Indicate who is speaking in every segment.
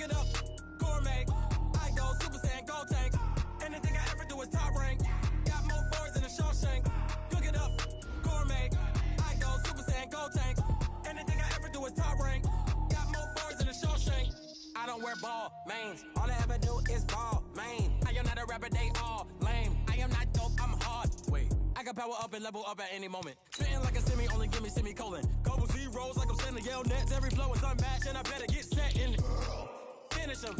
Speaker 1: Cook it up, gourmet. I go Super Saiyan, gold tank. Anything I ever do is top rank. Got more boys than a Shawshank. Cook it up, gourmet. I go Super Saiyan, gold tank. Anything I ever do is top rank. Got more boys than a Shawshank. I don't wear ball mains. All I ever do is ball main. I am not a rapper, they all lame. I am not dope, I'm hard. Wait, I can power up and level up at any moment. Spitting like a semi, only give me semicolon. Couple zeros like I'm sending yell nets. Every flow is unmatched and I better get set in. Finish them.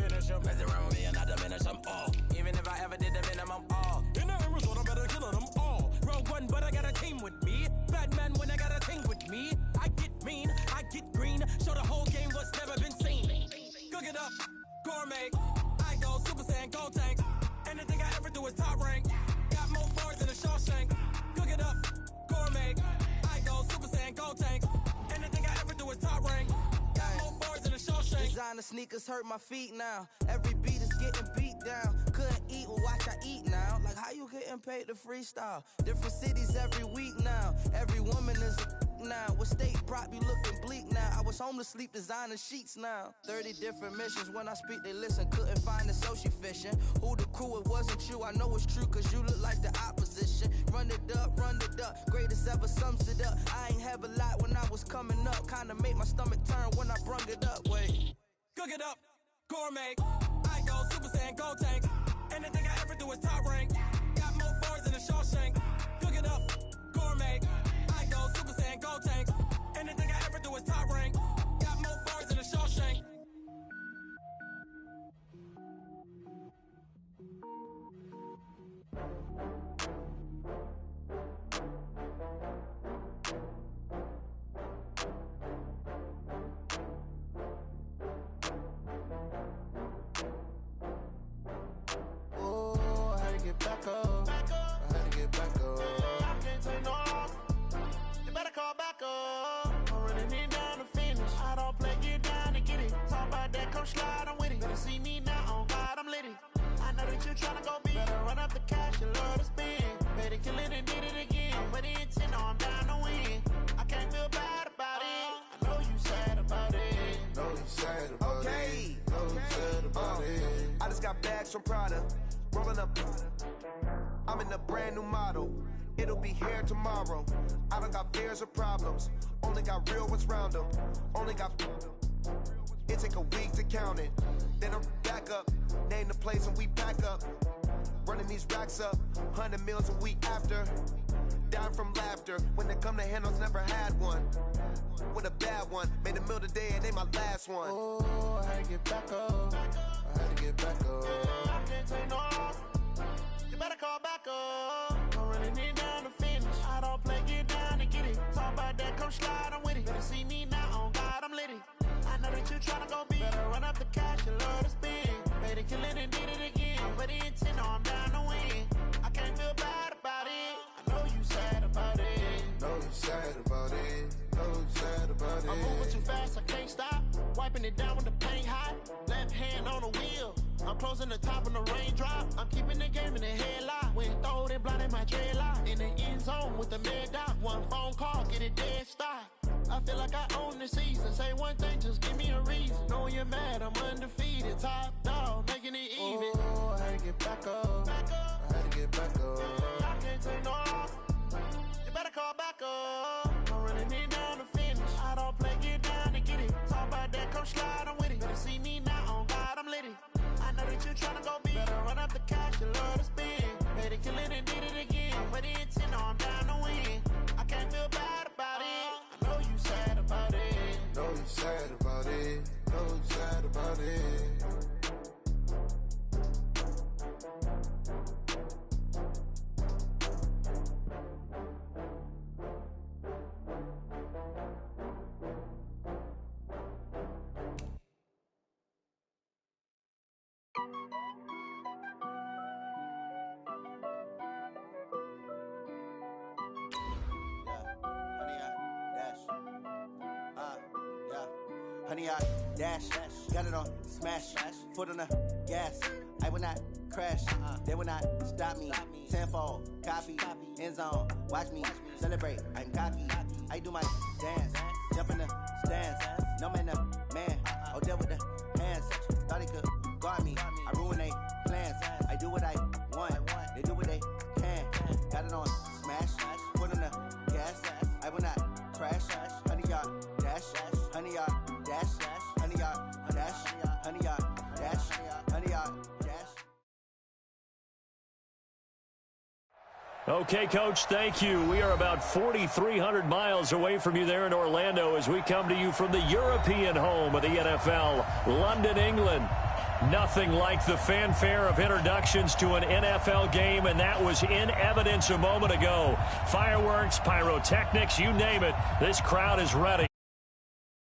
Speaker 1: Mess around with me and I diminish them all. Even if I ever did the minimum all. In the end result, I better kill them all. Rogue one, but I got a team with me. Batman when I got a team with me. I get mean, I get green. Show the whole game what's never been seen. Cook it up, gourmet. I go Super Saiyan, gold tank. Anything I ever do is top rank. Got more bars than a Shawshank. Cook it up, gourmet. I go Super Saiyan, gold tank. Anything I ever do is top rank. Got more bars than a Shawshank.
Speaker 2: Designer sneakers hurt my feet now. Every beat is getting beat down. Couldn't eat, well watch I eat now. Like how you getting paid to freestyle? Different cities every week now. Every woman is a now. With state prop, you looking bleak now. I was home to sleep, designing sheets now. 30 different missions, when I speak they listen. Couldn't find it, so she fishing. Who the crew, it wasn't you. I know it's true, cause you look like the opposition. Run it up, greatest ever sums it up. I ain't have a lot when I was coming up. Kinda made my stomach turn when I brung it up. Wait.
Speaker 1: Cook it up, gourmet. I go Super Saiyan, gold tank. Anything I ever do is top rank. Got more bars than a Shawshank. Cook it up, gourmet. I go Super Saiyan, gold tank. Anything I ever do is top rank. Got more bars than a Shawshank.
Speaker 3: Back up. I had to get back up. I can't take no loss. You better call back up. I'm running it down to finish. I don't play, get down to get it. Talk about that, come slide, I'm with it. Better see me now, on God, I'm lit it. I know that you tryna go big. Better run up the cash, you love to spend. Better kill it and did it again. I'm with the intent, I'm down to win. I can't feel bad about it. I know you sad about it.
Speaker 4: Know you sad about it. Know you sad about it. I just got bags from Prada. Rolling up, I'm in a brand new model. It'll be here tomorrow. I don't got fears or problems. Only got real ones round them. Only got. It take a week to count it. Then I'm back up. Name the place and we pack up. Running these racks up. 100 meals a week after. Down from laughter. When they come to handles, never had one. With a bad one. Made a meal today and they my last one.
Speaker 3: Oh, I had to get back up. I had to get back up. I can't take no loss. You better call back up. I'm running it down to finish. I don't play, get down to get it. Talk about that, come slide, I'm with it. Better see me now, on God, I'm lit it. I know that you tryna go big. Better run up the cash, you love to spend. Better kill it and did it again. I'm with the intent, I'm down to win. I can't feel bad about it. I know you sad about it.
Speaker 4: Know you sad about it. Know you sad about it.
Speaker 3: I'm moving too fast, I can't stop. Wiping it down when the paint hot. Left hand on the wheel. I'm closing the top when the raindrop. I'm keeping the game in the headlock. When throwed and blinded my dreadlock. In the end zone with the mad dot. One phone call, get it dead stop. I feel like I own the season. Say one thing, just give me a reason. Knowing you're mad, I'm undefeated. Top dog, making it even.
Speaker 4: Oh, I had to get back up. I had to get back up.
Speaker 3: I can't take no loss. You better call back up. I'm running it down to finish. I don't play, get down to get it. Talk about that, come slide, I'm with it. Better see me now, on God, I'm lit it. I know that you tryna go big. Better run up the cash, you love to spend. Better kill it and did it again. I'm with the intent, I'm down to win. I can't feel bad about it. I know you sad about it.
Speaker 4: Know you sad about it. Know you sad about it.
Speaker 5: Honey, I dash, got it on smash, foot on the gas. I will not crash, they will not stop me. Tenfold, copy, end zone, watch me celebrate. I'm cocky, I do my dance, jump in the stands. No man, the man, oh, deal with the hands. dance. Thought they could guard me. I ruin they plans. I do what I want. They do what they can. Got it on smash. Put on the gas. I will not crash. 100-yard dash. 100-yard dash. 100-yard dash. 100-yard dash. 100-yard dash.
Speaker 6: Okay, Coach, thank you. We are about 4,300 miles away from you there in Orlando as we come to you from the European home of the NFL, London, England. Nothing like the fanfare of introductions to an NFL game, and that was in evidence a moment ago. Fireworks, pyrotechnics, you name it, this crowd is ready.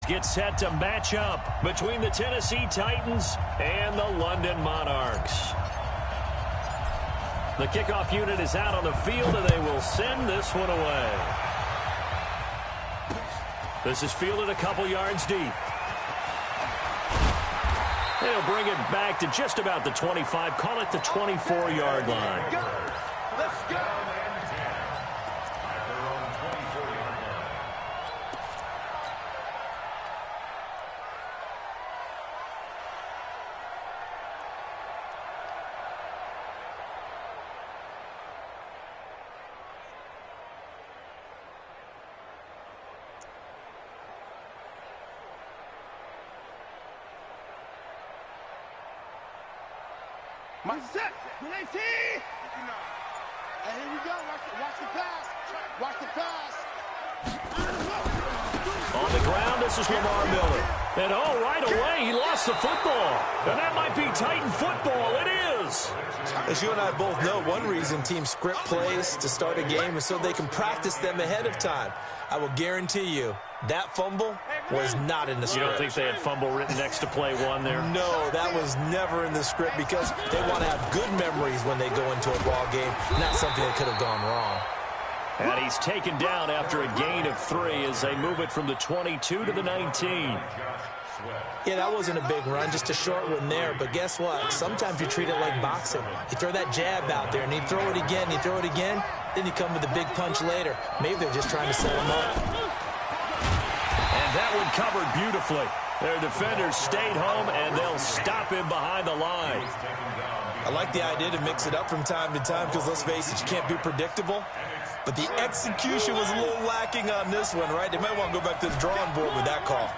Speaker 6: Get set to match up between the Tennessee Titans and the London Monarchs. The kickoff unit is out on the field, and they will send this one away. This is fielded a couple yards deep. They'll bring it back to just about the 25, call it the 24-yard line.
Speaker 3: Let's go. My set. When they see. And here we go. Watch the pass. Watch the pass.
Speaker 6: On the ground, this is Lamar Miller. And right away, he lost the football. And that might be Titan football. It is.
Speaker 7: As you and I both know, one reason teams script plays to start a game is so they can practice them ahead of time. I will guarantee you that fumble was not in the script.
Speaker 6: You don't think they had fumble written next to play one there?
Speaker 7: No, that was never in the script because they want to have good memories when they go into a ball game, not something that could have gone wrong.
Speaker 6: And he's taken down after a gain of 3 as they move it from the 22 to the 19.
Speaker 7: Yeah, that wasn't a big run, just a short one there. But guess what? Sometimes you treat it like boxing. You throw that jab out there, and you throw it again, then you come with a big punch later. Maybe they're just trying to set him up.
Speaker 6: And that one covered beautifully. Their defenders stayed home, and they'll stop him behind the line.
Speaker 7: I like the idea to mix it up from time to time because, let's face it, you can't be predictable. But the execution was a little lacking on this one, right? They might want to go back to the drawing board with that call.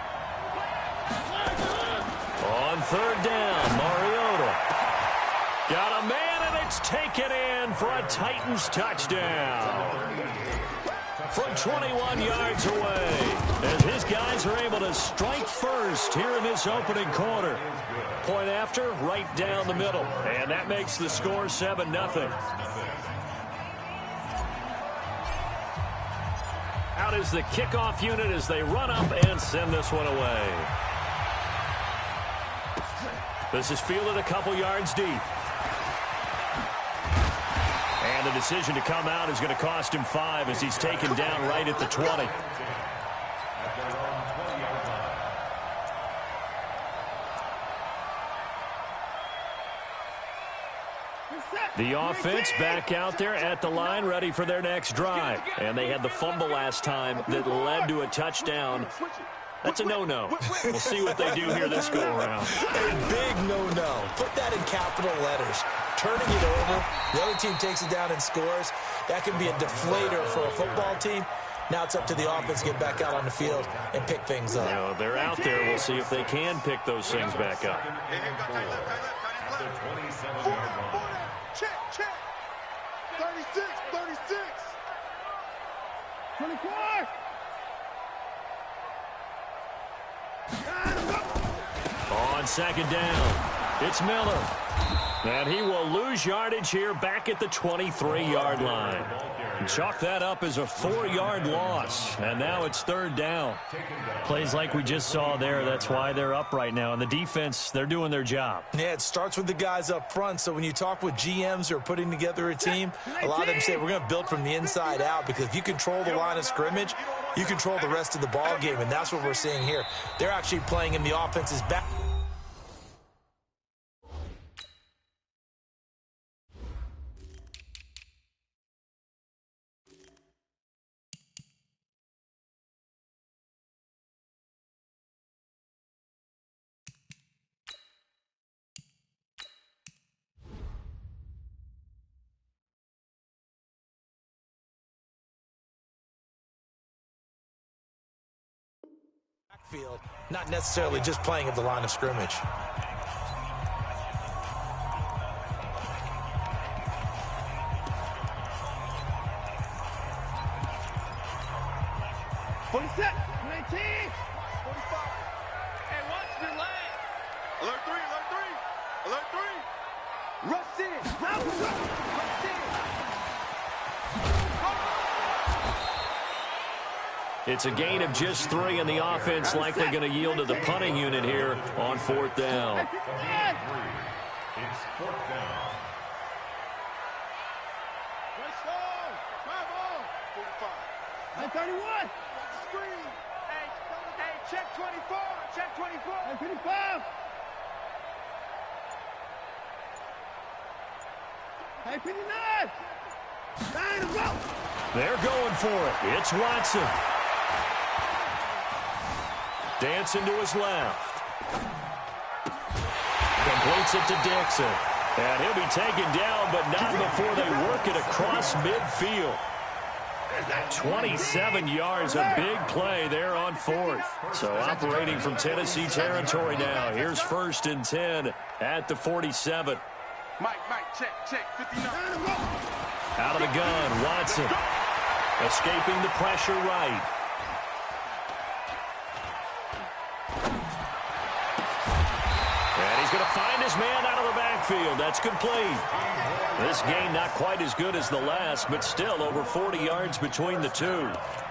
Speaker 6: On third down, Mariota got a man, and it's taken in for a Titans touchdown. From 21 yards away, as his guys are able to strike first here in this opening quarter. Point after, right down the middle, and that makes the score 7-0. Out is the kickoff unit as they run up and send this one away. This is fielded a couple yards deep. And the decision to come out is going to cost him 5 as he's taken down right at the 20. The offense back out there at the line, ready for their next drive. And they had the fumble last time that led to a touchdown. That's a no-no. We'll see what they do here this go-around.
Speaker 7: A big no-no. Put that in capital letters. Turning it over, the other team takes it down and scores. That can be a deflator for a football team. Now it's up to the offense to get back out on the field and pick things up.
Speaker 6: You know, they're out there. We'll see if they can pick those things back up.
Speaker 3: Check, check. 36, 36. 24.
Speaker 6: On second down, it's Miller. And he will lose yardage here back at the 23-yard line. Chalk that up as a 4-yard loss. And now it's third down. Plays like we just saw there. That's why they're up right now. And the defense, they're doing their job.
Speaker 7: Yeah, it starts with the guys up front. So when you talk with GMs who are putting together a team, a lot of them say we're going to build from the inside out because if you control the line of scrimmage, you control the rest of the ball game. And that's what we're seeing here. They're actually playing in the offense's back. backfield, not necessarily just playing at the line of scrimmage.
Speaker 8: Set, 19, 45. Hey, watch the lane. Alert 3, alert 3, alert 3. Rush in, rush in.
Speaker 6: It's a gain of just 3, and the offense likely going to yield to the punting unit here on 4th down.
Speaker 8: It's 4th down. Let's go. 45. 31. Hey, check 24. Check 24. 55. Hey, 59. 9 go.
Speaker 6: They're going for it. It's Watson. Dancing to his left. Completes it to Dixon. And he'll be taken down, but not before they work it across midfield. 27 yards, a big play there on 4th. So operating from Tennessee territory now. Here's 1st and 10 at the 47.
Speaker 8: Mike, check, 59.
Speaker 6: Out of the gun, Watson. Escaping the pressure right. And he's going to find his man out of the backfield. That's complete. This game not quite as good as the last, but still over 40 yards between the two.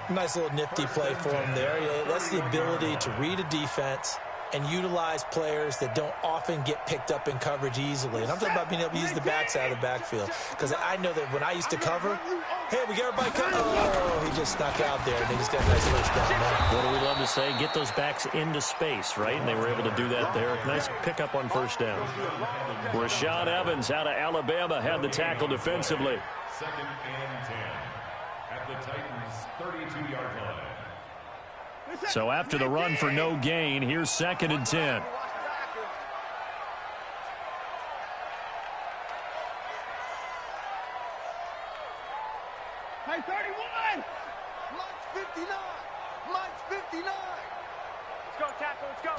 Speaker 7: Nice little nifty play for him there. That's the ability to read a defense and utilize players that don't often get picked up in coverage easily. And I'm talking about being able to use the backside of the backfield. Because I know that when I used to cover, hey, we got everybody covered. Oh, he just snuck out there, and they just got a nice first down there.
Speaker 6: What do we love to say? Get those backs into space, right? And they were able to do that there. Nice pickup on 1st down. Rashaan Evans out of Alabama had the tackle defensively.
Speaker 8: 2nd and 10 at the Titans' 32-yard line.
Speaker 6: So after the run for no gain, here's 2nd and 10.
Speaker 8: Hey, 31! Mike's 59! Mike's 59! Let's go, tackle, let's go.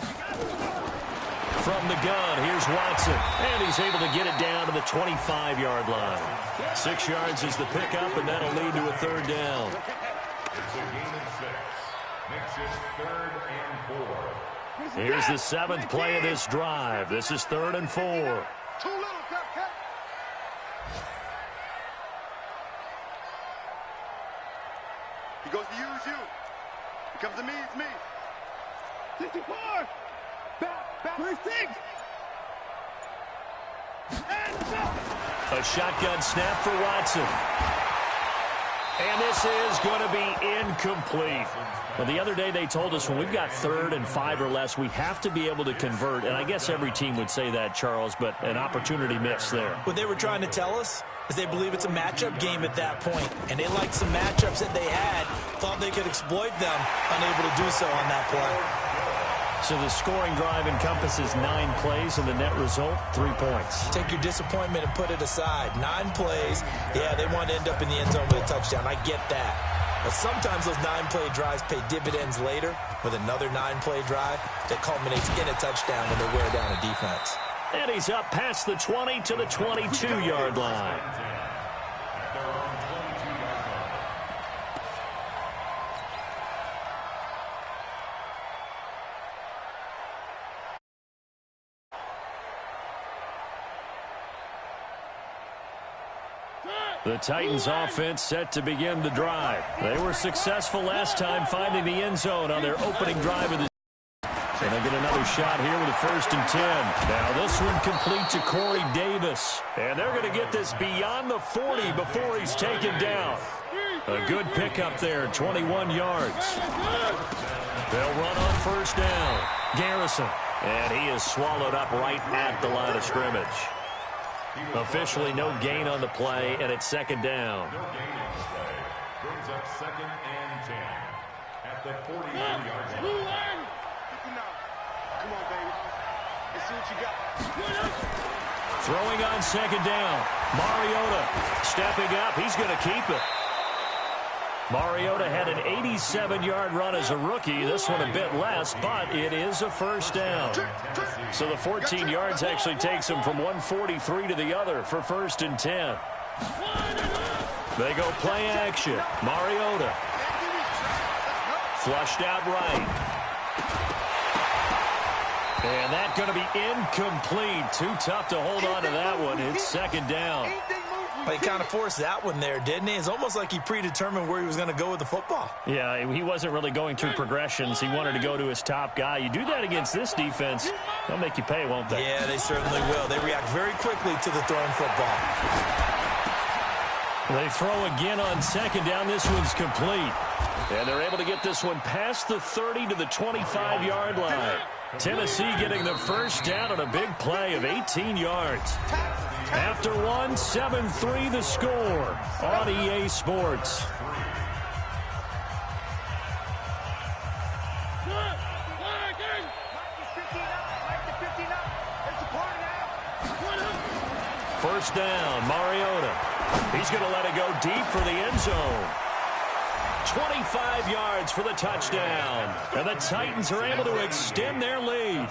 Speaker 6: From the gun, here's Watson. And he's able to get it down to the 25-yard line. 6 yards is the pickup, and that'll lead to a 3rd down.
Speaker 8: It's a gain of 6. Makes it 3rd and 4.
Speaker 6: Here's the 7th play of this drive. This is 3rd and 4.
Speaker 8: Too little, cut. He goes to use you. He comes to me, it's me. 64. Back. 36. And
Speaker 6: A shotgun snap for Watson. And this is going to be incomplete. Well, the other day they told us when we've got 3rd and 5 or less, we have to be able to convert. And I guess every team would say that, Charles, but an opportunity missed there.
Speaker 7: What they were trying to tell us is they believe it's a matchup game at that point. And they liked some matchups that they had, thought they could exploit them, unable to do so on that play.
Speaker 6: So the scoring drive encompasses 9 plays, and the net result, 3 points.
Speaker 7: Take your disappointment and put it aside. 9 plays. Yeah, they want to end up in the end zone with a touchdown. I get that. But sometimes those 9-play drives pay dividends later with another 9-play drive that culminates in a touchdown when they wear down a defense.
Speaker 6: And he's up past the 20 to the 22-yard line. The Titans offense set to begin the drive. They were successful last time finding the end zone on their opening drive of the season. And they get another shot here with a 1st and 10. Now this one complete to Corey Davis. And they're going to get this beyond the 40 before he's taken down. A good pickup there, 21 yards. They'll run on 1st down. Garrison. And he is swallowed up right at the line of scrimmage. Officially no gain on the play, and it's 2nd down.
Speaker 8: No gain on the play. Brings up 2nd and 10 at the 43-yard line. Come on, baby. Let's see what you got.
Speaker 6: Throwing on 2nd down. Mariota stepping up. He's going to keep it. Mariota had an 87-yard run as a rookie. This one a bit less, but it is a first down. So the 14 yards actually takes him from 143 to the other for 1st and 10. They go play action. Mariota. Flushed out right. And that's going to be incomplete. Too tough to hold on to that one. It's 2nd down.
Speaker 7: But he kind of forced that one there, didn't he? It's almost like he predetermined where he was going to go with the football.
Speaker 6: Yeah, he wasn't really going through progressions. He wanted to go to his top guy. You do that against this defense, they'll make you pay, won't they?
Speaker 7: Yeah, they certainly will. They react very quickly to the thrown football.
Speaker 6: They throw again on 2nd down. This one's complete. And they're able to get this one past the 30 to the 25-yard line. Tennessee getting the first down on a big play of 18 yards. After one, 7-3 the score on EA Sports. First down, Mariota. He's going to let it go deep for the end zone. 25 yards for the touchdown. And the Titans are able to extend their lead.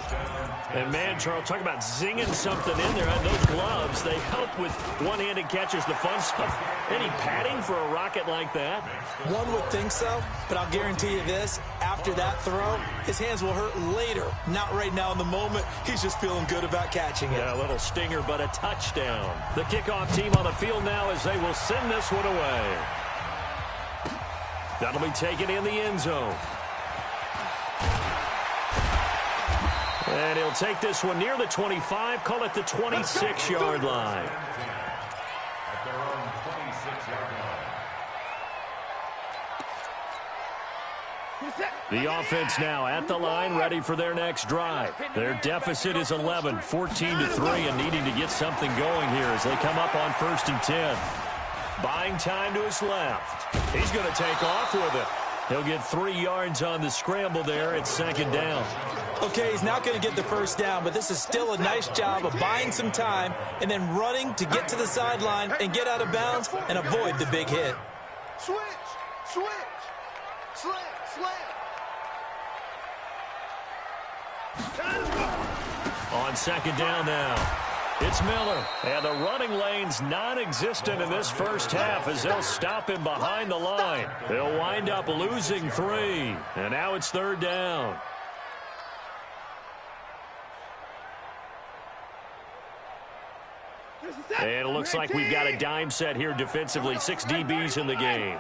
Speaker 6: And, man, Charles, talk about zinging something in there. And those gloves, they help with one-handed catches, the fun stuff. Any padding for a rocket like that?
Speaker 7: One would think so, but I'll guarantee you this. After that throw, his hands will hurt later. Not right now in the moment. He's just feeling good about catching it.
Speaker 6: Yeah, a little stinger, but a touchdown. The kickoff team on the field now as they will send this one away. That'll be taken in the end zone. And he'll take this one near the 25, call it the 26-yard line.
Speaker 8: At their own 26-yard line.
Speaker 6: The offense now at the line, ready for their next drive. Their deficit is 11, 14-3, and needing to get something going here as they come up on 1st and 10. Buying time to his left. He's going to take off with it. He'll get 3 yards on the scramble there at 2nd down.
Speaker 7: Okay, he's not going to get the first down, but this is still a nice job of buying some time and then running to get to the sideline and get out of bounds and avoid the big hit.
Speaker 3: Switch, slam.
Speaker 6: On 2nd down now. It's Miller, and the running lane's non-existent in this first half as they'll stop him behind the line. They'll wind up losing 3, and now it's 3rd down. And it looks like we've got a dime set here defensively. 6 DBs in the game.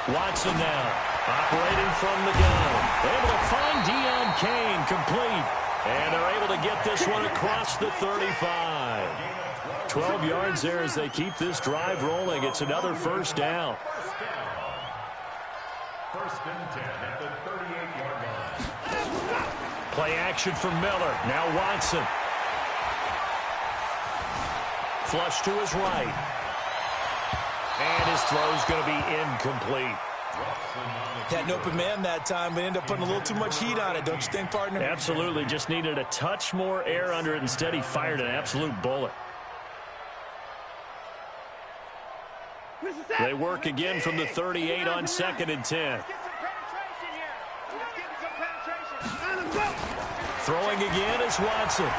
Speaker 6: Watson now, operating from the gun. Able to find Deion Kane, complete. And they're able to get this one across the 35. 12 yards there as they keep this drive rolling. It's another first down.
Speaker 8: 1st and 10 at the 38-yard line.
Speaker 6: Play action from Miller. Now Watson. Flush to his right. And his throw's going to be incomplete.
Speaker 7: Had an open man that time, but ended up putting a little too much heat on it, don't you think, partner?
Speaker 6: Absolutely. Just needed a touch more air under it. Instead, he fired an absolute bullet. They work again from the 38 on 2nd and 10. Throwing again is Watson.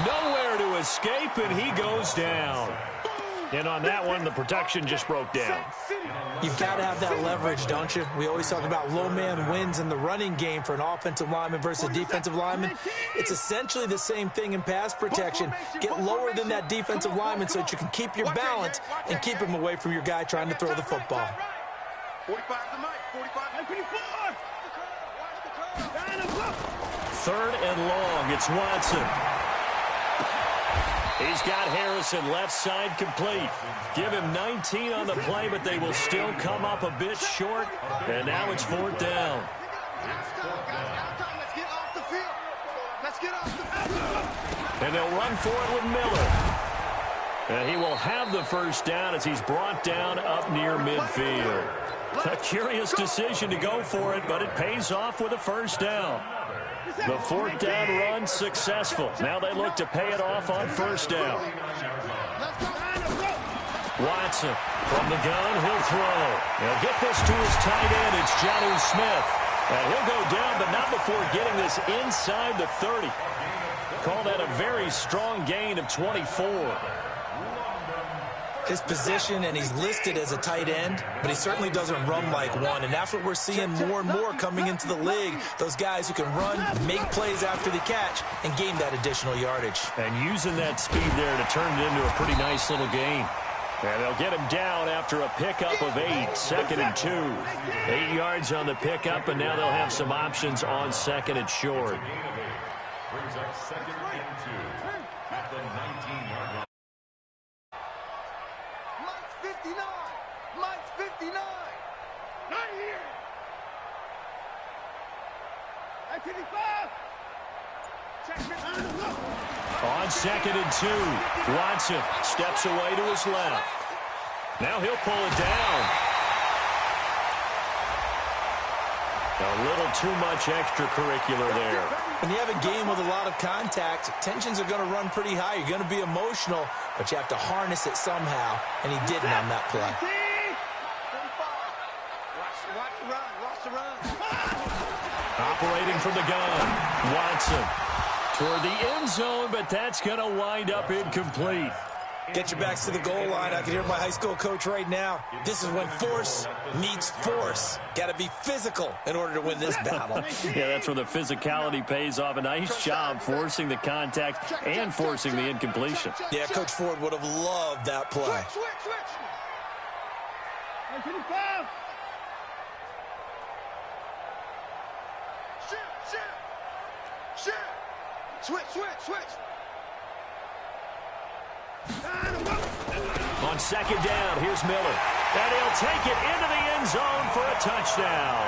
Speaker 6: Nowhere to escape, and he goes down. And on that one, the protection just broke down.
Speaker 7: You've got to have that leverage, don't you? We always talk about low man wins in the running game for an offensive lineman versus a defensive lineman. It's essentially the same thing in pass protection. Get lower than that defensive lineman so that you can keep your balance and keep him away from your guy trying to throw the football.
Speaker 3: 45 to Mike.
Speaker 6: 3rd and long. It's Watson. He's got Harrison left side complete. Give him 19 on the play, but they will still come up a bit short. And now it's 4th down. And they'll run for it with Miller. And he will have the first down as he's brought down up near midfield. A curious decision to go for it, but it pays off with a first down. The fourth down run successful. Now they look to pay it off on first down. Watson from the gun, he'll throw. He'll get this to his tight end. It's Jonnu Smith. And he'll go down, but not before getting this inside the 30. Call that a very strong gain of 24.
Speaker 7: His position, and he's listed as a tight end, but he certainly doesn't run like one, and that's what we're seeing more and more coming into the league. Those guys who can run, make plays after the catch, and gain that additional yardage.
Speaker 6: And using that speed there to turn it into a pretty nice little gain. And they'll get him down after a pickup of 8, 2nd and 2. 8 yards on the pickup, and now they'll have some options on 2nd and short.
Speaker 8: Brings up 2nd and 2 at the 19-yard line.
Speaker 3: Mike's 59. Mike's 59. Not here. 55.
Speaker 6: On 2nd and 2, Watson steps away to his left. Now he'll pull it down. A little too much extracurricular there.
Speaker 7: When you have a game with a lot of contact, tensions are going to run pretty high. You're going to be emotional, but you have to harness it somehow, and he didn't on that play.
Speaker 3: Watch the run.
Speaker 6: Operating from the gun, Watson toward the end zone, but that's going to wind up incomplete.
Speaker 7: Get your backs to the goal line. I can hear my high school coach right now. This is when force meets force. Got to be physical in order to win this battle.
Speaker 6: Yeah, that's where the physicality pays off. A nice job forcing the contact and forcing the incompletion.
Speaker 7: Yeah, Coach Ford would have loved that play.
Speaker 3: Switch.
Speaker 6: On 2nd down, here's Miller. And he'll take it into the end zone for a touchdown.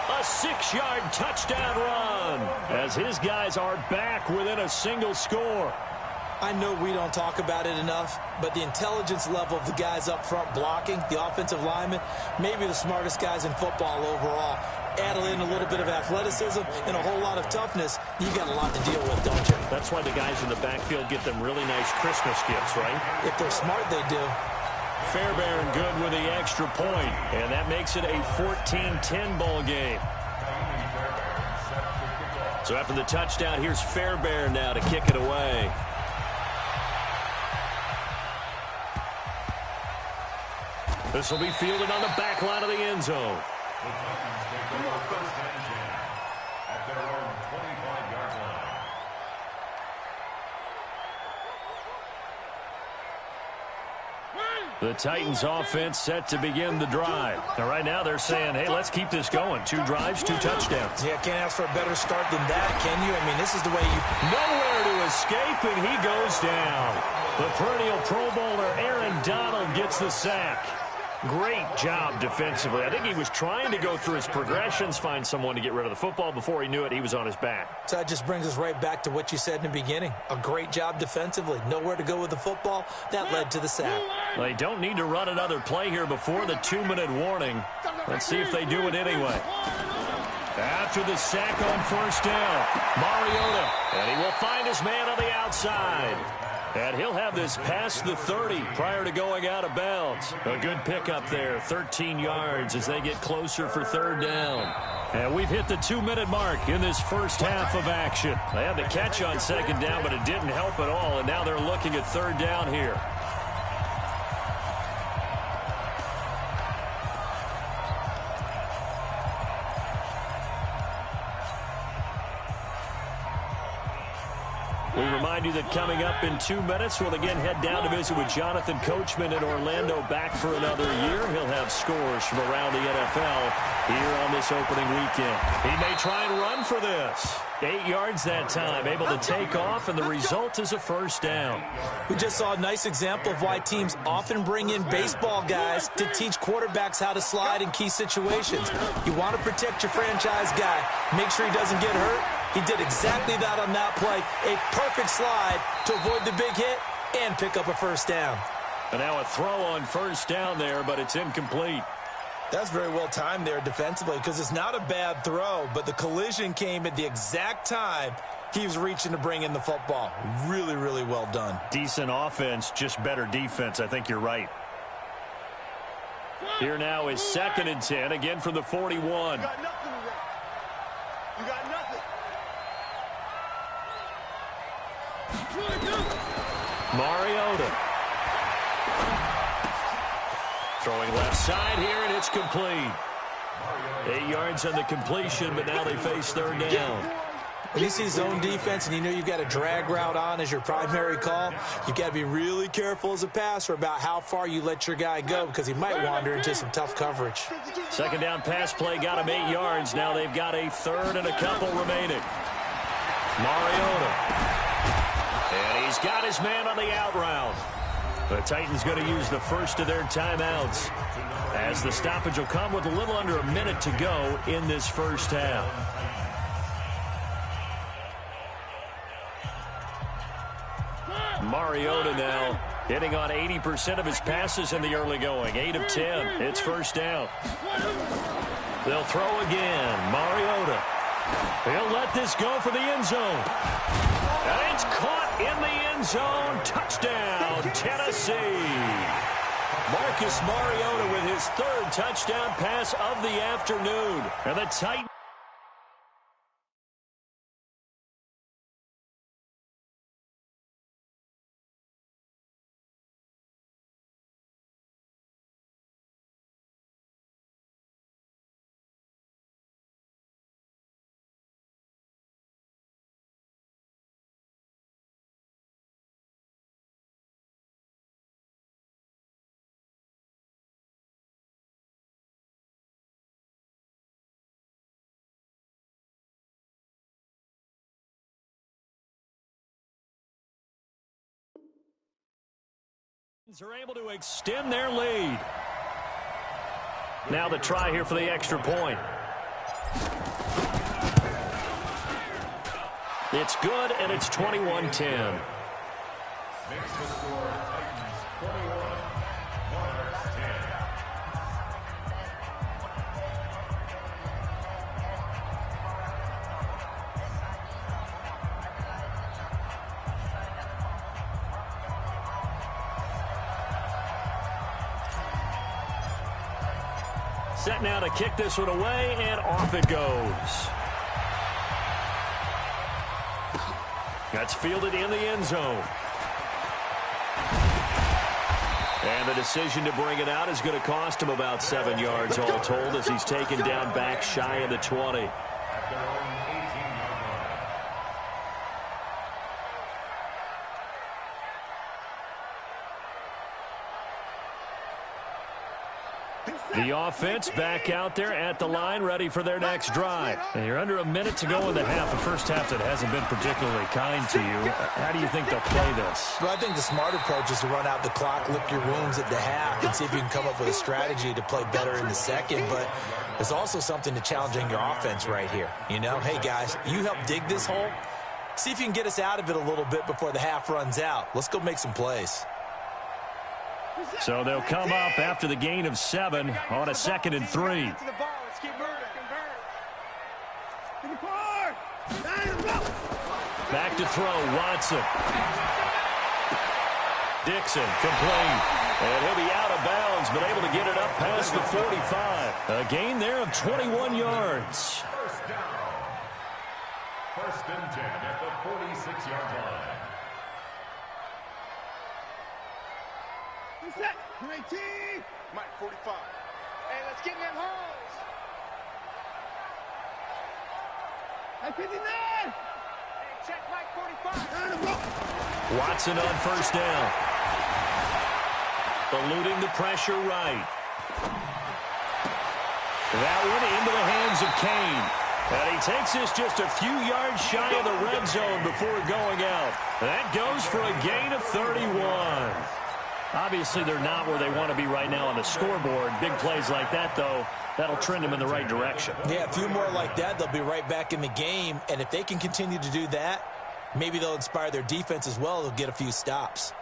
Speaker 6: A 6-yard touchdown run as his guys are back within a single score.
Speaker 7: I know we don't talk about it enough, but the intelligence level of the guys up front blocking, the offensive linemen, maybe the smartest guys in football overall. Add in a little bit of athleticism and a whole lot of toughness, you got a lot to deal with, don't you?
Speaker 6: That's why the guys in the backfield get them really nice Christmas gifts, right?
Speaker 7: If they're smart, they do.
Speaker 6: Fairbairn good with the extra point, and that makes it a 14-10 ball game. So after the touchdown, here's Fairbairn now to kick it away. This will be fielded on the back line of the end zone.
Speaker 8: The Titans take over first and 10 at their own 25-yard line.
Speaker 6: The Titans offense set to begin the drive. Now, right now they're saying, hey, let's keep this going. 2 drives, 2 touchdowns.
Speaker 7: Yeah, can't ask for a better start than that, can you? I mean, this is the way you...
Speaker 6: Nowhere to escape, and he goes down. The perennial Pro Bowler Aaron Donald gets the sack. Great job defensively. I think he was trying to go through his progressions, find someone to get rid of the football. Before he knew it, he was on his back.
Speaker 7: So that just brings us right back to what you said in the beginning. A great job defensively. Nowhere to go with the football. That led to the sack.
Speaker 6: They don't need to run another play here before the 2-minute warning. Let's see if they do it anyway. After the sack on first down, Mariota, and he will find his man on the outside. And he'll have this past the 30 prior to going out of bounds. A good pickup there, 13 yards as they get closer for 3rd down. And we've hit the 2-minute mark in this first half of action. They had the catch on 2nd down, but it didn't help at all, and now they're looking at 3rd down here. We remind you that coming up in 2 minutes, we'll again head down to visit with Jonathan Coachman in Orlando, back for another year. He'll have scores from around the NFL here on this opening weekend. He may try and run for this. 8 yards that time, able to take off, and the result is a 1st down.
Speaker 7: We just saw a nice example of why teams often bring in baseball guys to teach quarterbacks how to slide in key situations. You want to protect your franchise guy. Make sure he doesn't get hurt. He did exactly that on that play. A perfect slide to avoid the big hit and pick up a 1st down.
Speaker 6: And now a throw on 1st down there, but it's incomplete.
Speaker 7: That's very well timed there defensively because it's not a bad throw, but the collision came at the exact time he was reaching to bring in the football. Really, really well done.
Speaker 6: Decent offense, just better defense. I think you're right. Here now is 2nd and 10, again from the 41.
Speaker 3: You got nothing today. You got nothing.
Speaker 6: Mariota. Throwing left side here, and it's complete. 8 yards on the completion, but now they face 3rd down.
Speaker 7: When you see zone defense and you know you've got a drag route on as your primary call, you've got to be really careful as a passer about how far you let your guy go because he might wander into some tough coverage.
Speaker 6: 2nd down pass play got him 8 yards. Now they've got a 3rd and a couple remaining. Mariota. And he's got his man on the out route. The Titans going to use the first of their timeouts as the stoppage will come with a little under a minute to go in this first half. Mariota now hitting on 80% of his passes in the early going. 8 of 10. It's 1st down. They'll throw again. Mariota. He'll let this go for the end zone. And it's caught in the end zone. Touchdown, Tennessee. Marcus Mariota with his 3rd touchdown pass of the afternoon. And the Titans. Are able to extend their lead. Now the try here for the extra point. It's good, and it's 21-10.
Speaker 8: Makes the score Titans 21, Monarchs 10.
Speaker 6: Set now to kick this one away, and off it goes. That's fielded in the end zone. And the decision to bring it out is going to cost him about 7 yards all told as he's taken down back shy of the 20.
Speaker 8: At their own 18-yard line.
Speaker 6: The offense back out there at the line, ready for their next drive. And you're under a minute to go in the half. The first half that hasn't been particularly kind to you. How do you think they'll play this?
Speaker 7: Well, I think the smart approach is to run out the clock, lick your wounds at the half, and see if you can come up with a strategy to play better in the second. But there's also something to challenging your offense right here. You know, hey, guys, you help dig this hole. See if you can get us out of it a little bit before the half runs out. Let's go make some plays.
Speaker 6: So they'll come up after the gain of 7 on a 2nd and 3. Back to throw, Watson. Dixon, complete. And he'll be out of bounds, but able to get it up past the 45. A gain there of 21 yards.
Speaker 8: First down. 1st and 10 at the 46-yard line.
Speaker 3: Set. 19. Mike, 45. Hey, let's get in them holes. Hey, 59. Hey, check Mike, 45.
Speaker 6: Watson on 1st down. Eluding the pressure right. That one into the hands of Kane. And he takes this just a few yards shy of the red zone before going out. That goes for a gain of 31. Obviously, they're not where they want to be right now on the scoreboard. Big plays like that, though, that'll trend them in the right direction.
Speaker 7: Yeah, a few more like that, they'll be right back in the game. And if they can continue to do that, maybe they'll inspire their defense as well. They'll get a few stops.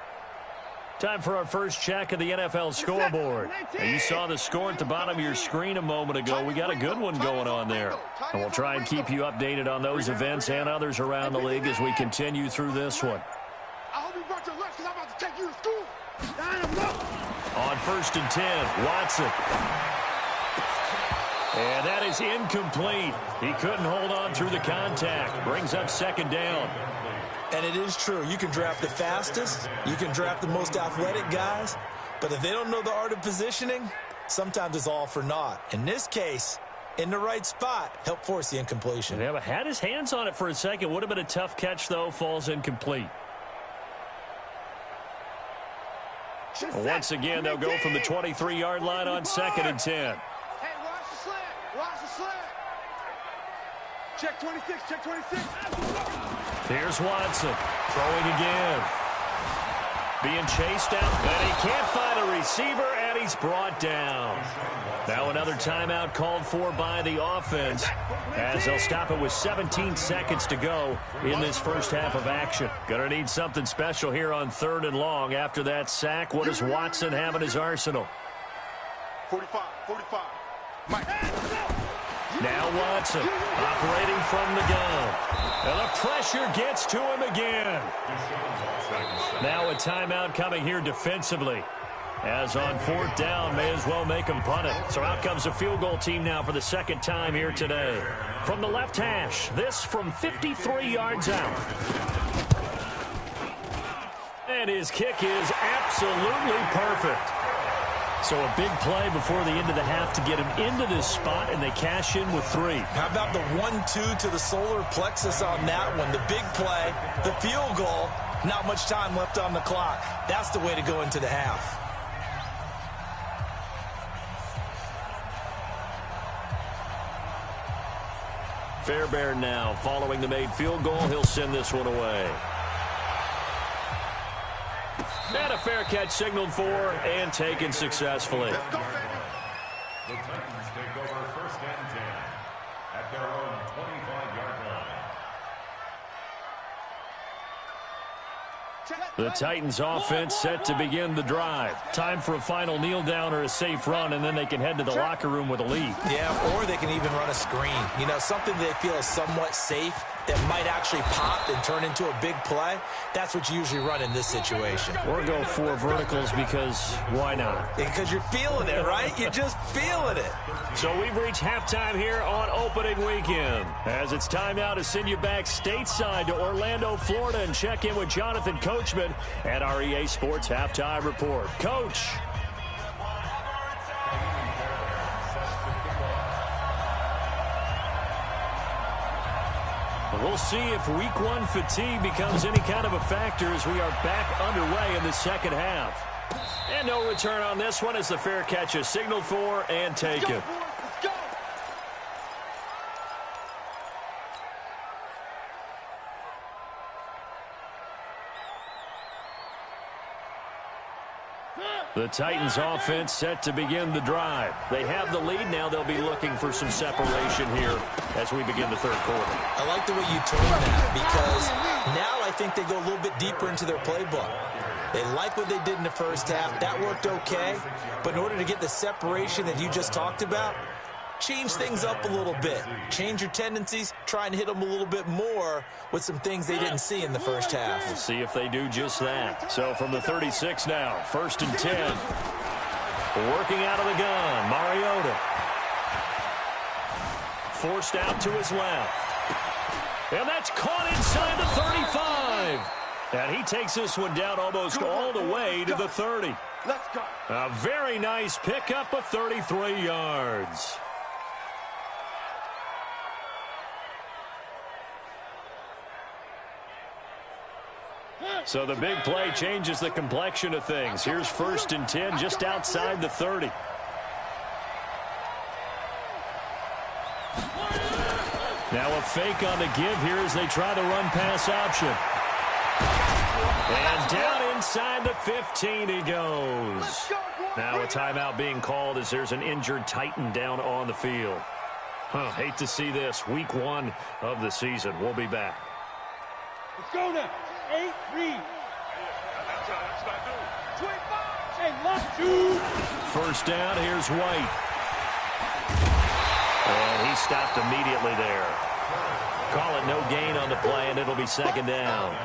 Speaker 6: Time for our first check of the NFL scoreboard. Now, you saw the score at the bottom of your screen a moment ago. We got a good one going on there. And we'll try and keep you updated on those events and others around the league as we continue through this one.
Speaker 9: I hope you brought your lunch because I'm about to take you to school.
Speaker 6: On 1st and 10, Watson. And that is incomplete. He couldn't hold on through the contact. Brings up 2nd down.
Speaker 7: And it is true. You can draft the fastest. You can draft the most athletic guys. But if they don't know the art of positioning, sometimes it's all for naught. In this case, in the right spot, help force the incompletion.
Speaker 6: Yeah, but had his hands on it for a second. Would have been a tough catch, though. Falls incomplete. Once again, they'll go from the 23-yard line on 2nd and 10.
Speaker 9: Hey, watch the slant. Watch the slant. Check 26. Check 26.
Speaker 6: Here's Watson. Throwing again. Being chased out. And he can't find a receiver, and he's brought down. Now another timeout called for by the offense, as they'll stop it with 17 seconds to go in this first half of action. Gonna need something special here on 3rd and long. After that sack, what does Watson have in his arsenal?
Speaker 9: 45. Mike.
Speaker 6: Now Watson operating from the gun. And the pressure gets to him again. Now a timeout coming here defensively. As on 4th down, may as well make him punt it. So out comes a field goal team now for the 2nd time here today. From the left hash, this from 53 yards out. And his kick is absolutely perfect. So a big play before the end of the half to get him into this spot, and they cash in with 3.
Speaker 7: How about the 1-2 to the solar plexus on that one? The big play, the field goal, not much time left on the clock. That's the way to go into the half.
Speaker 6: Fairbairn now following the made field goal. He'll send this one away. And a fair catch signaled for and taken successfully.
Speaker 8: The Titans take over 1st and 10 at their own 25-yard line.
Speaker 6: The Titans offense set to begin the drive. Time for a final kneel down or a safe run, and then they can head to the locker room with a lead.
Speaker 7: Yeah, or they can even run a screen. You know, something they feel is somewhat safe that might actually pop and turn into a big play. That's what you usually run in this situation.
Speaker 6: Or go 4 verticals because why not?
Speaker 7: Because you're feeling it, right? You're just feeling it.
Speaker 6: So we've reached halftime here on opening weekend. As it's time now to send you back stateside to Orlando, Florida, and check in with Jonathan Coachman at our EA Sports Halftime Report. Coach. We'll see if week 1 fatigue becomes any kind of a factor as we are back underway in the 2nd half. And no return on this one as the fair catch is signaled for and taken. The Titans offense set to begin the drive. They have the lead. Now they'll be looking for some separation here as we begin the 3rd quarter.
Speaker 7: I like the way you turned that because now I think they go a little bit deeper into their playbook. They like what they did in the first half. That worked okay. But in order to get the separation that you just talked about, change things up a little bit. Change your tendencies. Try and hit them a little bit more with some things they didn't see in the first half.
Speaker 6: We'll see if they do just that. So from the 36 now, 1st and 10. Working out of the gun, Mariota. Forced out to his left. And that's caught inside the 35. And he takes this one down almost all the way to the 30.
Speaker 9: Let's go.
Speaker 6: A very nice pickup of 33 yards. So the big play changes the complexion of things. Here's 1st and 10 just outside the 30. Now a fake on the give here as they try the run-pass option. And down inside the 15 he goes. Now a timeout being called as there's an injured Titan down on the field. Hate to see this. Week 1 of the season. We'll be back.
Speaker 9: Let's go now. 8-3.
Speaker 8: That's what I do.
Speaker 6: First down, here's White. And he stopped immediately there. Call it no gain on the play, and it'll be second down.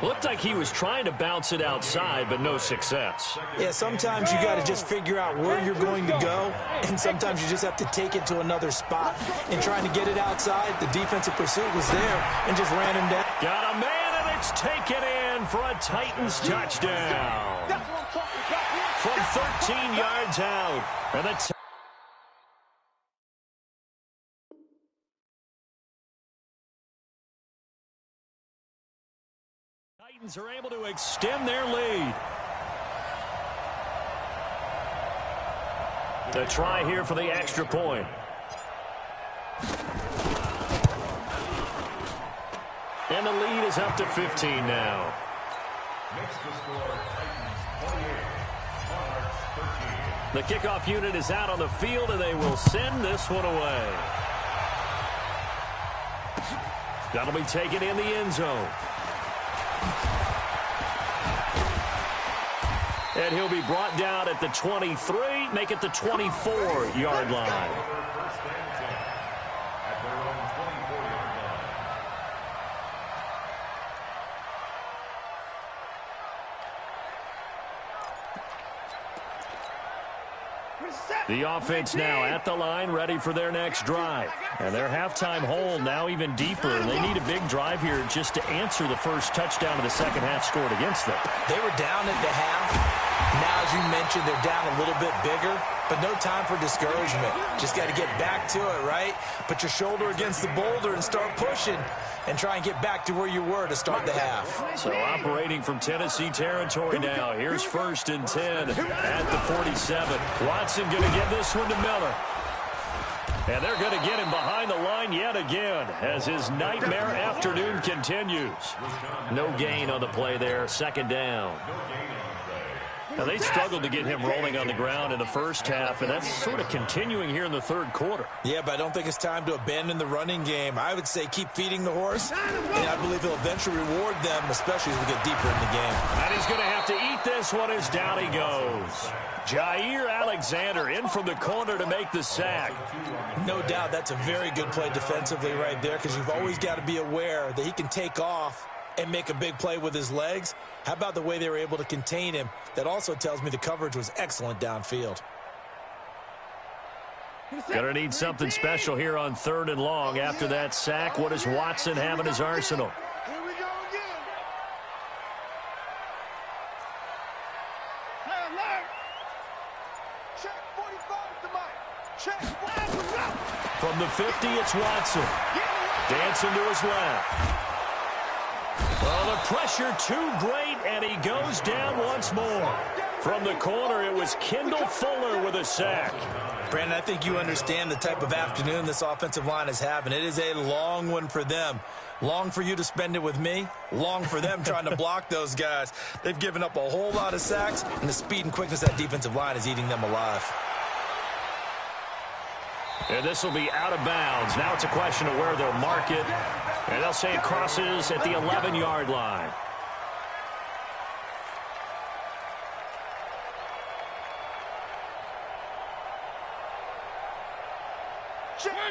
Speaker 6: Looked like he was trying to bounce it outside, but no success.
Speaker 7: Yeah, sometimes you got to just figure out where you're going to go, and sometimes you just have to take it to another spot. In trying to get it outside, the defensive pursuit was there and just ran him down.
Speaker 6: Got a man, and it's taken in for a Titans touchdown. From 13 yards out. And the Titans are able to extend their lead. The try here for the extra point. And the lead is up to 15 now.
Speaker 8: Makes the score Titans 28, Monarchs 13.
Speaker 6: The kickoff unit is out on the field, and they will send this one away. That'll be taken in the end zone. And he'll be brought down at the 23, make it the 24-yard line.
Speaker 8: First and 10 at their own 24-yard line.
Speaker 6: The offense now at the line, ready for their next drive. And their halftime hole now even deeper. And they need a big drive here just to answer the first touchdown of the second half scored against them.
Speaker 7: They were down at the half. Now, as you mentioned, they're down a little bit bigger, but no time for discouragement. Just got to get back to it, right? Put your shoulder against the boulder and start pushing and try and get back to where you were to start the half.
Speaker 6: So operating from Tennessee territory now. Here's first and 10 at the 47. Watson going to give this one to Miller. And they're going to get him behind the line yet again as his nightmare afternoon continues. No gain on the play there. Second down. Now, they struggled to get him rolling on the ground in the first half, and that's sort of continuing here in the third quarter.
Speaker 7: Yeah, but I don't think it's time to abandon the running game. I would say keep feeding the horse, and I believe he'll eventually reward them, especially as we get deeper in the game.
Speaker 6: And he's going to have to eat this one as down he goes. Jair Alexander in from the corner to make the sack.
Speaker 7: No doubt that's a very good play defensively right there, because you've always got to be aware that he can take off and make a big play with his legs. How about the way they were able to contain him? That also tells me the coverage was excellent downfield.
Speaker 6: Gonna need something special here on third and long after that sack. What does Watson have in his arsenal?
Speaker 9: Here we go again. Hey, alert. Check 45 to Mike. Check.
Speaker 6: From the 50, it's Watson. Dancing to his left. Well, the pressure too great, and he goes down once more. From the corner, it was Kendall Fuller with a sack.
Speaker 7: Brandon, I think you understand the type of afternoon this offensive line is having. It is a long one for them. Long for you to spend it with me. Long for them trying to block those guys. They've given up a whole lot of sacks, and the speed and quickness of that defensive line is eating them alive.
Speaker 6: And this will be out of bounds. Now it's a question of where they'll mark it. And they'll say it crosses at the 11-yard line.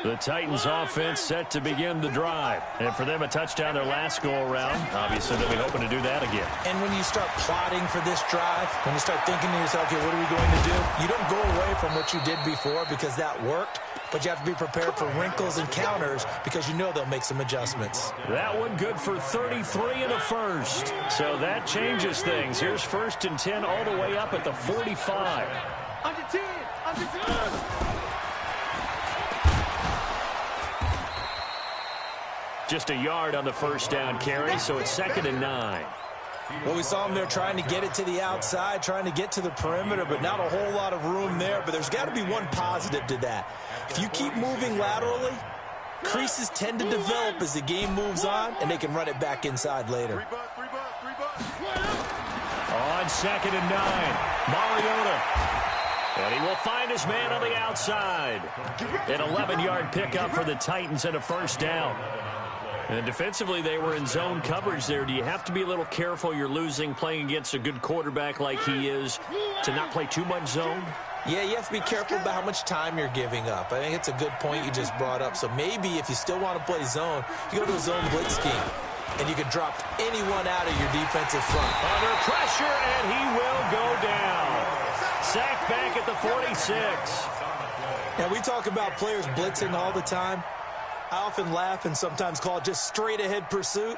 Speaker 6: The Titans offense set to begin the drive. And for them, a touchdown their last go-around. Obviously, they'll be hoping to do that again.
Speaker 7: And when you start plotting for this drive, when you start thinking to yourself, okay, what are we going to do? You don't go away from what you did before because that worked. But you have to be prepared for wrinkles and counters because you know they'll make some adjustments.
Speaker 6: That one good for 33 and a first. So that changes things. Here's first and 10 all the way up at the 45.
Speaker 9: Under 10. Under 10.
Speaker 6: Just a yard on the first down carry, so it's second and 9.
Speaker 7: Well, we saw them there trying to get it to the outside, trying to get to the perimeter, but not a whole lot of room there. But there's got to be one positive to that. If you keep moving laterally, creases tend to develop as the game moves on, and they can run it back inside later.
Speaker 6: On second and 9, Mariota. And he will find his man on the outside. An 11-yard pickup for the Titans and a first down. And defensively, they were in zone coverage there. Do you have to be a little careful? You're losing, playing against a good quarterback like he is, to not play too much zone?
Speaker 7: Yeah, you have to be careful about how much time you're giving up. I think it's a good point you just brought up. So maybe if you still want to play zone, you go to a zone blitz scheme, and you can drop anyone out of your defensive front.
Speaker 6: Under pressure, and he will go down. Sacked back at the 46.
Speaker 7: Now, we talk about players blitzing all the time. I often laugh and sometimes call it just straight-ahead pursuit.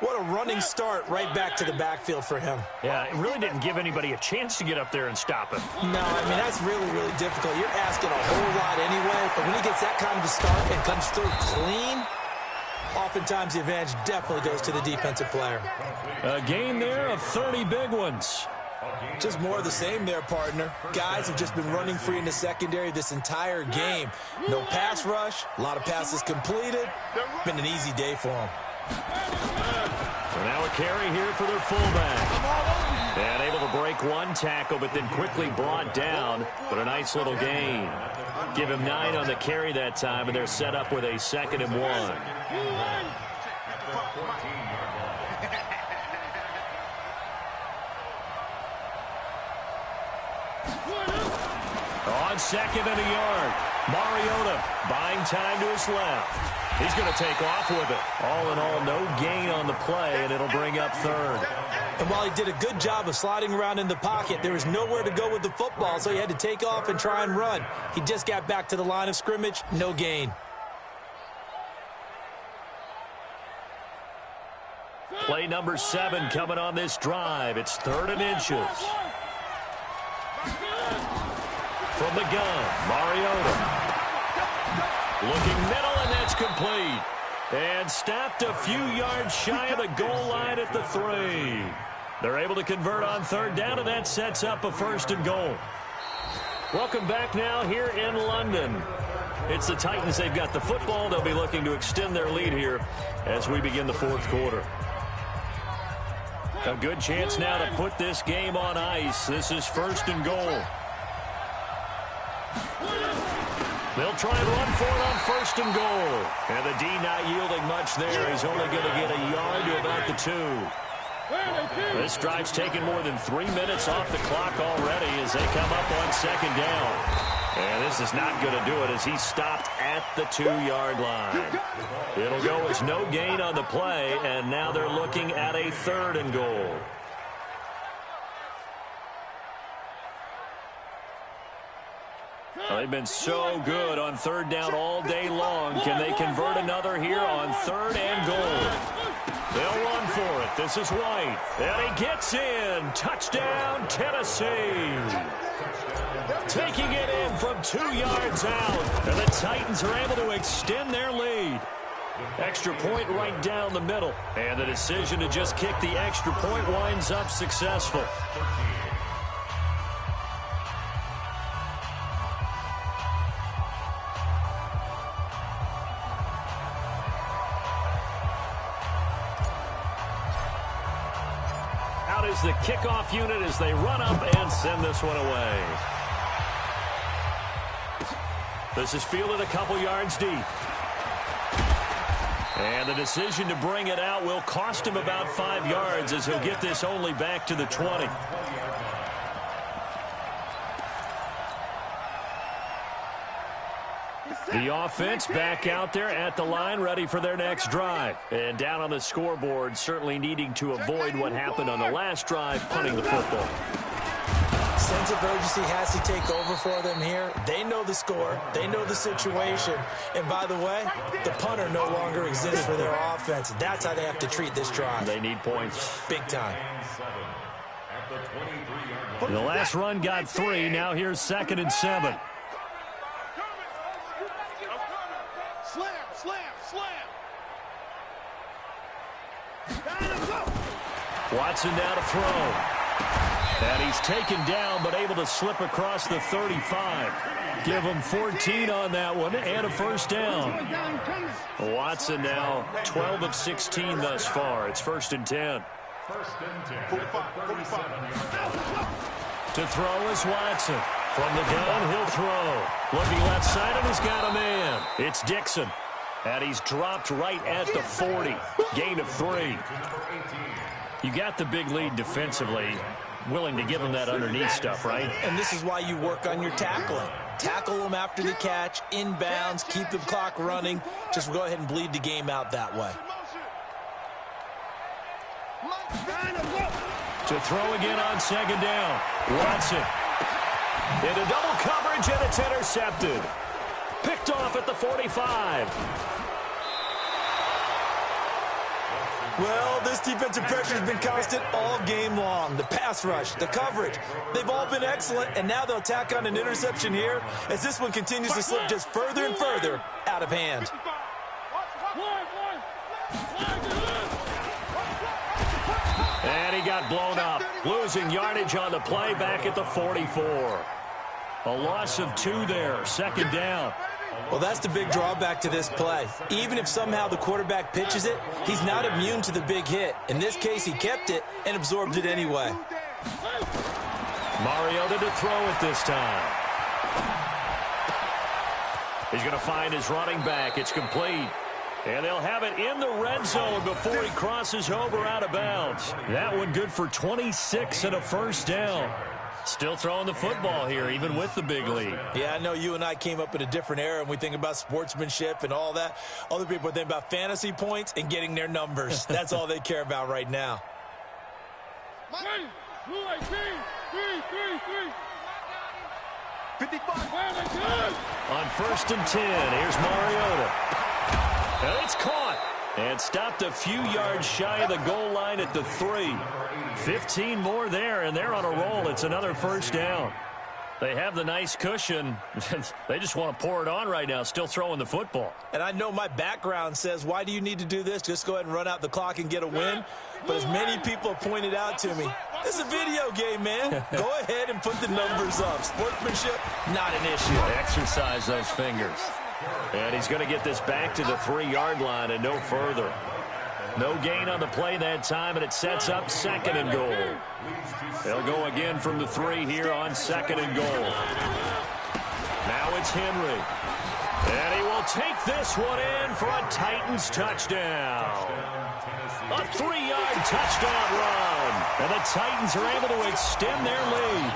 Speaker 7: What a running start right back to the backfield for him.
Speaker 6: Yeah, it really didn't give anybody a chance to get up there and stop him.
Speaker 7: No, I mean, that's really, really difficult. You're asking a whole lot anyway, but when he gets that kind of a start and comes through clean, oftentimes the advantage definitely goes to the defensive player.
Speaker 6: A gain there of 30 big ones.
Speaker 7: Just more of the same there, partner. Guys have just been running free in the secondary this entire game. No pass rush, a lot of passes completed. Been an easy day for them.
Speaker 6: So now a carry here for their fullback. And able to break one tackle, but then quickly brought down. But a nice little gain. Give him 9 on the carry that time, and they're set up with a 2nd and 1. On 2nd and a yard. Mariota buying time to his left. He's going to take off with it. All in all, no gain on the play, and it'll bring up 3rd.
Speaker 7: And while he did a good job of sliding around in the pocket, there was nowhere to go with the football, so he had to take off and try and run. He just got back to the line of scrimmage, no gain.
Speaker 6: Play number 7 coming on this drive. It's 3rd and inches. From the gun, Mariota. Looking middle, and that's complete. And stopped a few yards shy of the goal line at the 3. They're able to convert on 3rd down, and that sets up a 1st and goal. Welcome back now here in London. It's the Titans. They've got the football. They'll be looking to extend their lead here as we begin the 4th quarter. A good chance now to put this game on ice. This is 1st and goal. They'll try and run for it on 1st and goal. And the D not yielding much there. He's only going to get a yard to about the 2. This drive's taken more than 3 minutes off the clock already as they come up on 2nd down. And this is not going to do it as he stopped at the 2-yard line. It'll go as no gain on the play, and now they're looking at a 3rd and goal. Well, they've been so good on 3rd down all day long. Can they convert another here on 3rd and goal? They'll run for it. This is White. And he gets in. Touchdown, Tennessee. Taking it in from 2 yards out. And the Titans are able to extend their lead. Extra point right down the middle. And the decision to just kick the extra point winds up successful. Out is the kickoff unit as they run up and send this one away. This is fielded a couple yards deep. And the decision to bring it out will cost him about 5 yards as he'll get this only back to the 20. The offense back out there at the line, ready for their next drive. And down on the scoreboard, certainly needing to avoid what happened on the last drive, punting the football.
Speaker 7: Sense of urgency has to take over for them here. They know the score. They know the situation. And by the way, the punter no longer exists for their offense. That's how they have to treat this drive.
Speaker 6: They need points.
Speaker 7: Big time.
Speaker 6: The last run got 3. Now here's 2nd and 7. Watson now to throw. And he's taken down, but able to slip across the 35. Give him 14 on that one and a 1st down. Watson now 12 of 16 thus far. It's 1st and 10. To throw is Watson. From the gun, he'll throw. Looking left side, and he's got a man. It's Dixon. And he's dropped right at the 40. Gain of 3. You got the big lead defensively. Willing to give him that underneath stuff, right?
Speaker 7: And this is why you work on your tackling. Tackle them after the catch, inbounds, keep the clock running. Just go ahead and bleed the game out that way.
Speaker 6: To throw again on second down. Watson. Into double coverage, and it's intercepted. Picked off at the 45.
Speaker 7: Well, this defensive pressure has been constant all game long. The pass rush, the coverage, they've all been excellent, and now they'll tack on an interception here as this one continues to slip just further and further out of hand.
Speaker 6: And he got blown up, losing yardage on the play back at the 44. A loss of 2 there, second down.
Speaker 7: Well, that's the big drawback to this play. Even if somehow the quarterback pitches it, he's not immune to the big hit. In this case, he kept it and absorbed it anyway.
Speaker 6: Mariota to throw it this time. He's going to find his running back. It's complete. And they'll have it in the red zone before he crosses over out of bounds. That one good for 26 and a first down. Still throwing the football here, even with the big lead.
Speaker 7: Yeah, I know you and I came up in a different era, and we think about sportsmanship and all that. Other people think about fantasy points and getting their numbers. That's all they care about right now.
Speaker 9: 55.
Speaker 6: On 1st and 10, here's Mariota. And it's caught. And stopped a few yards shy of the goal line at the 3. 15 more there, and they're on a roll. It's another first down. They have the nice cushion. They just want to pour it on right now, still throwing the football.
Speaker 7: And I know my background says, why do you need to do this? Just go ahead and run out the clock and get a win. But as many people have pointed out to me, this is a video game, man. Go ahead and put the numbers up. Sportsmanship, not an issue.
Speaker 6: Exercise those fingers. And he's going to get this back to the 3-yard line and no further. No gain on the play that time, and it sets up 2nd and goal. They'll go again from the 3 here on 2nd and goal. Now it's Henry. And he will take this one in for a Titans touchdown. A 3-yard touchdown run. And the Titans are able to extend their lead.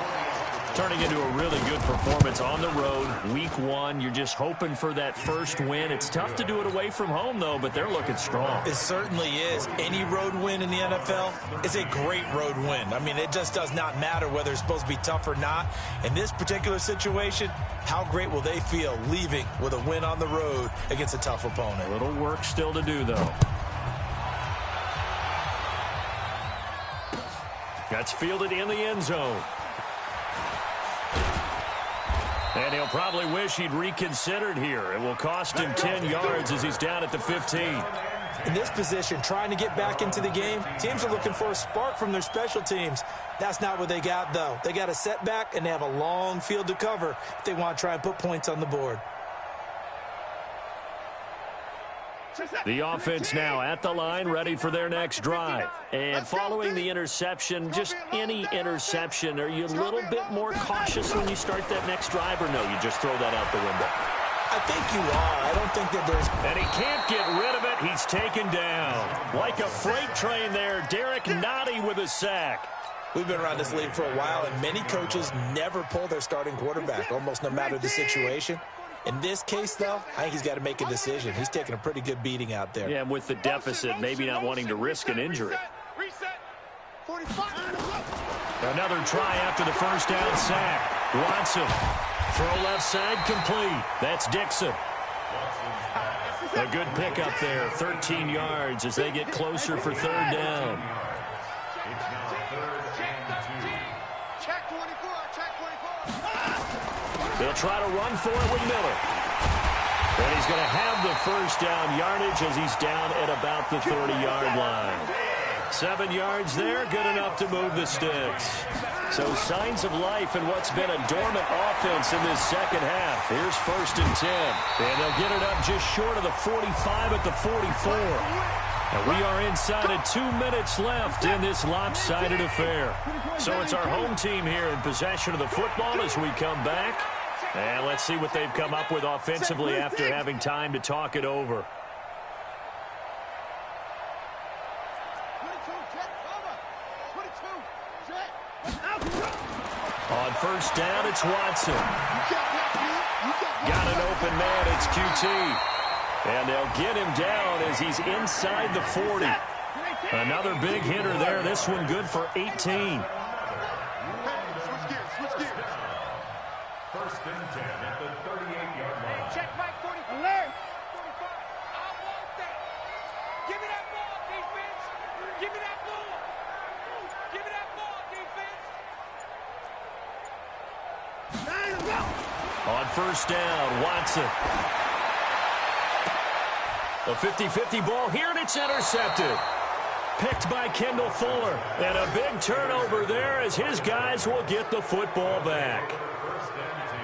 Speaker 6: Turning into a really good performance on the road. Week 1, you're just hoping for that first win. It's tough to do it away from home, though, but they're looking strong.
Speaker 7: It certainly is. Any road win in the NFL is a great road win. I mean, it just does not matter whether it's supposed to be tough or not. In this particular situation, how great will they feel leaving with a win on the road against a tough opponent?
Speaker 6: A little work still to do, though. That's fielded in the end zone. And he'll probably wish he'd reconsidered here. It will cost him 10 yards as he's down at the 15.
Speaker 7: In this position, trying to get back into the game, teams are looking for a spark from their special teams. That's not what they got, though. They got a setback, and they have a long field to cover if they want to try and put points on the board.
Speaker 6: The offense now at the line, ready for their next drive. And following the interception, just any interception, are you a little bit more cautious when you start that next drive, or no, you just throw that out the window?
Speaker 7: I think you are. I don't think that there's...
Speaker 6: And he can't get rid of it. He's taken down. Like a freight train there, Derek Nottie with a sack.
Speaker 7: We've been around this league for a while, and many coaches never pull their starting quarterback, almost no matter the situation. In this case, though, I think he's got to make a decision. He's taking a pretty good beating out there.
Speaker 6: Yeah, and with the deficit, maybe not wanting to risk an injury. Another try after the first down sack. Watson. Throw left side complete. That's Dixon. A good pickup there. 13 yards as they get closer for 3rd down. They'll try to run for it with Miller. And he's going to have the first down yardage as he's down at about the 30-yard line. 7 yards there, good enough to move the sticks. So signs of life in what's been a dormant offense in this second half. Here's 1st and 10. And they'll get it up just short of the 45 at the 44. And we are inside of 2 minutes left in this lopsided affair. So it's our home team here in possession of the football as we come back. And let's see what they've come up with offensively after having time to talk it over. On first down, it's Watson. Got an open man, it's QT. And they'll get him down as he's inside the 40. Another big hitter there. This one good for 18.
Speaker 8: Switch gears. First and 10 at the 38-yard line.
Speaker 9: Check Mike 40. Alert. 45. I want that. Give me that ball, defense. Give me that ball. Give me that ball, defense.
Speaker 6: On first down, Watson. A 50-50 ball here, and it's intercepted. Picked by Kendall Fuller. And a big turnover there as his guys will get the football back.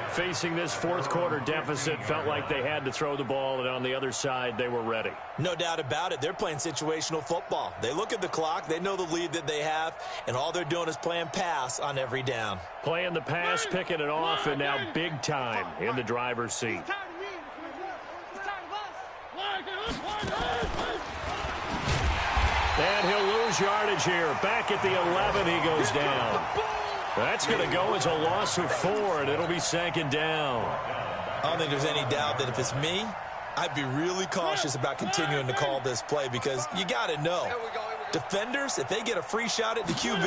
Speaker 6: Facing this fourth quarter deficit, felt like they had to throw the ball, and on the other side, they were ready.
Speaker 7: No doubt about it. They're playing situational football. They look at the clock, they know the lead that they have, and all they're doing is playing pass on every down.
Speaker 6: Playing the pass, picking it off, and now big time in the driver's seat. And he'll lose yardage here. Back at the 11, he goes down. That's going to go as a loss of 4, and it'll be second down.
Speaker 7: I don't think there's any doubt that if it's me, I'd be really cautious about continuing to call this play because you got to know, defenders, if they get a free shot at the QB,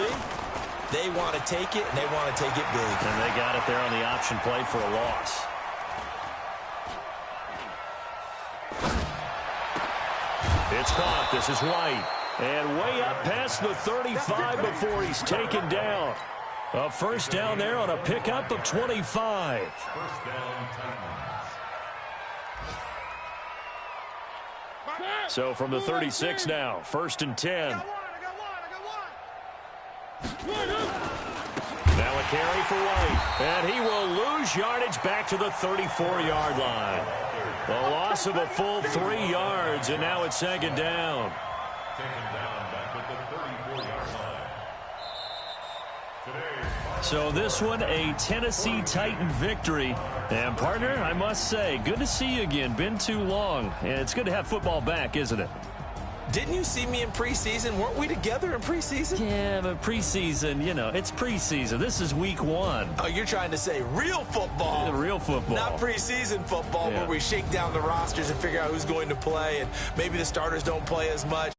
Speaker 7: they want to take it, and they want to take it big.
Speaker 6: And they got it there on the option play for a loss. It's caught. This is White. And way up past the 35 before he's taken down. A first down there on a pickup of 25.
Speaker 8: First down, Titans.
Speaker 6: So from the 36 now, first and 10. Now a carry for White. And he will lose yardage back to the 34-yard line. A loss of a full 3 yards, and now it's second down.
Speaker 8: Taken down back at the 34-yard line.
Speaker 6: So this one, a Tennessee Titan victory. And, partner, I must say, good to see you again. Been too long. And it's good to have football back, isn't it?
Speaker 7: Didn't you see me in preseason? Weren't we together in preseason?
Speaker 6: Yeah, but preseason, you know, it's preseason. This is week 1.
Speaker 7: Oh, you're trying to say real football.
Speaker 6: Real football.
Speaker 7: Not preseason football where we shake down the rosters and figure out who's going to play, and maybe the starters don't play as much.